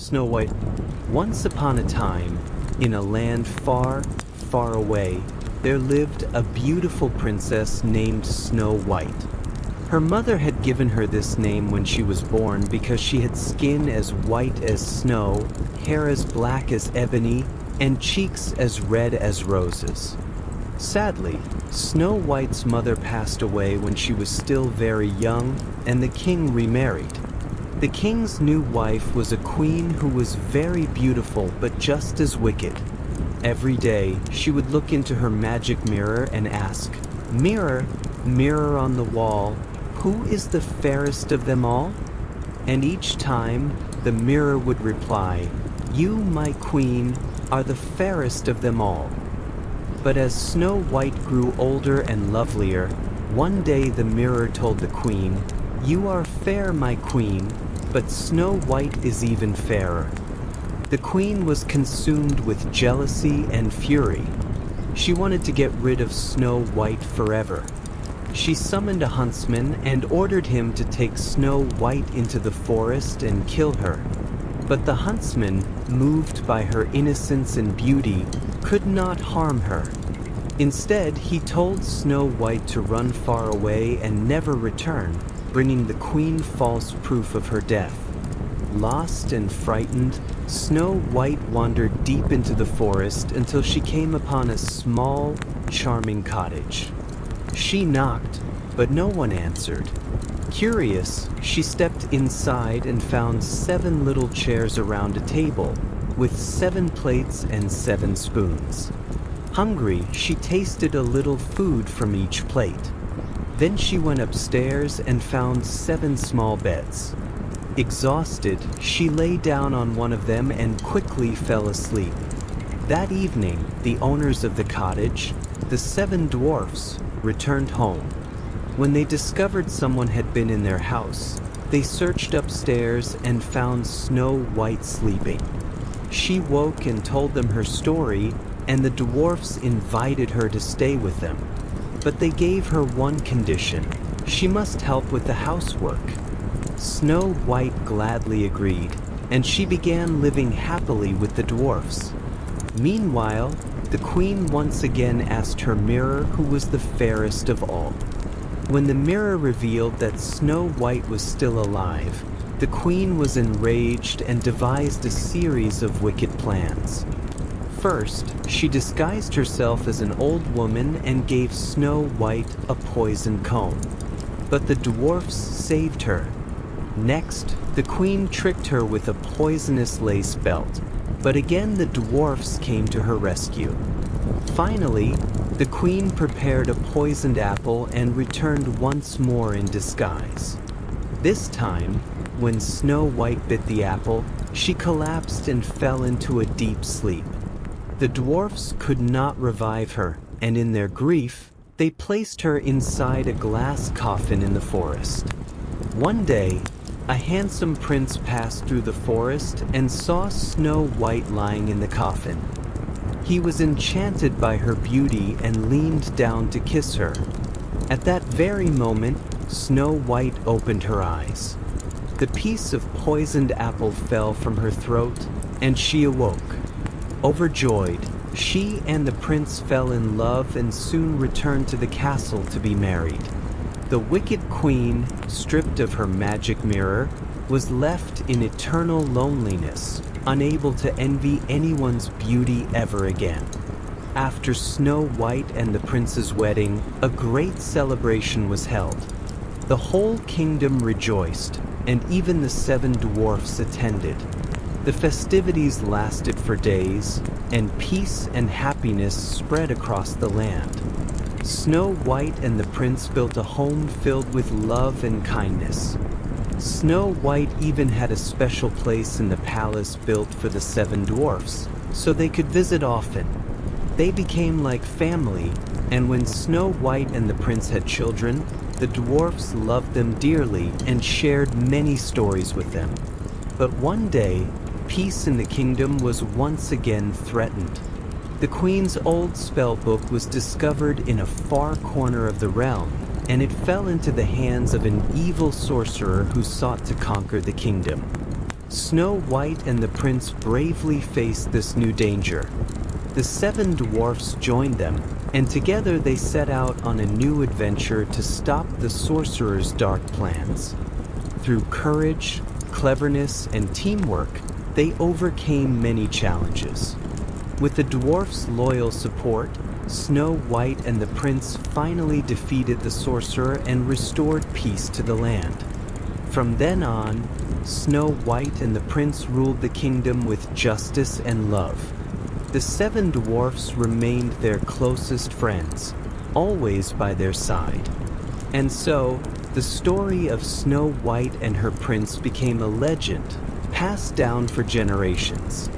Snow White. Once upon a time, in a land far, far away, there lived a beautiful princess named Snow White. Her mother had given her this name when she was born because she had skin as white as snow, hair as black as ebony, and cheeks as red as roses. Sadly, Snow White's mother passed away when she was still very young, and the king remarried. The king's new wife was a queen who was very beautiful but just as wicked. Every day, she would look into her magic mirror and ask, "Mirror, mirror on the wall, who is the fairest of them all?" And each time, the mirror would reply, "You, my queen, are the fairest of them all." But as Snow White grew older and lovelier, one day the mirror told the queen, "You are fair, my queen, but Snow White is even fairer." The queen was consumed with jealousy and fury. She wanted to get rid of Snow White forever. She summoned a huntsman and ordered him to take Snow White into the forest and kill her. But the huntsman, moved by her innocence and beauty, could not harm her. Instead, he told Snow White to run far away and never return, bringing the queen false proof of her death. Lost and frightened, Snow White wandered deep into the forest until she came upon a small, charming cottage. She knocked, but no one answered. Curious, she stepped inside and found 7 little chairs around a table, with 7 plates and 7 spoons. Hungry, she tasted a little food from each plate. Then she went upstairs and found 7 small beds. Exhausted, she lay down on one of them and quickly fell asleep. That evening, the owners of the cottage, the 7 dwarfs, returned home. When they discovered someone had been in their house, they searched upstairs and found Snow White sleeping. She woke and told them her story, and the dwarfs invited her to stay with them. But they gave her one condition: she must help with the housework. Snow White gladly agreed, and she began living happily with the dwarfs. Meanwhile, the queen once again asked her mirror who was the fairest of all. When the mirror revealed that Snow White was still alive, the queen was enraged and devised a series of wicked plans. First, she disguised herself as an old woman and gave Snow White a poison comb. But the dwarfs saved her. Next, the queen tricked her with a poisonous lace belt, but again the dwarfs came to her rescue. Finally, the queen prepared a poisoned apple and returned once more in disguise. This time, when Snow White bit the apple, she collapsed and fell into a deep sleep. The dwarfs could not revive her, and in their grief, they placed her inside a glass coffin in the forest. One day, a handsome prince passed through the forest and saw Snow White lying in the coffin. He was enchanted by her beauty and leaned down to kiss her. At that very moment, Snow White opened her eyes. The piece of poisoned apple fell from her throat, and she awoke. Overjoyed, she and the prince fell in love and soon returned to the castle to be married. The wicked queen, stripped of her magic mirror, was left in eternal loneliness, unable to envy anyone's beauty ever again. After Snow White and the prince's wedding, a great celebration was held. The whole kingdom rejoiced, and even the 7 dwarfs attended. The festivities lasted for days, and peace and happiness spread across the land. Snow White and the prince built a home filled with love and kindness. Snow White even had a special place in the palace built for the 7 dwarfs, so they could visit often. They became like family, and when Snow White and the prince had children, the dwarfs loved them dearly and shared many stories with them. But one day, peace in the kingdom was once again threatened. The queen's old spell book was discovered in a far corner of the realm, and it fell into the hands of an evil sorcerer who sought to conquer the kingdom. Snow White and the prince bravely faced this new danger. The seven dwarfs joined them, and together they set out on a new adventure to stop the sorcerer's dark plans. Through courage, cleverness, and teamwork, they overcame many challenges. With the dwarfs' loyal support, Snow White and the prince finally defeated the sorcerer and restored peace to the land. From then on, Snow White and the prince ruled the kingdom with justice and love. The seven dwarfs remained their closest friends, always by their side. And so, the story of Snow White and her prince became a legend, passed down for generations.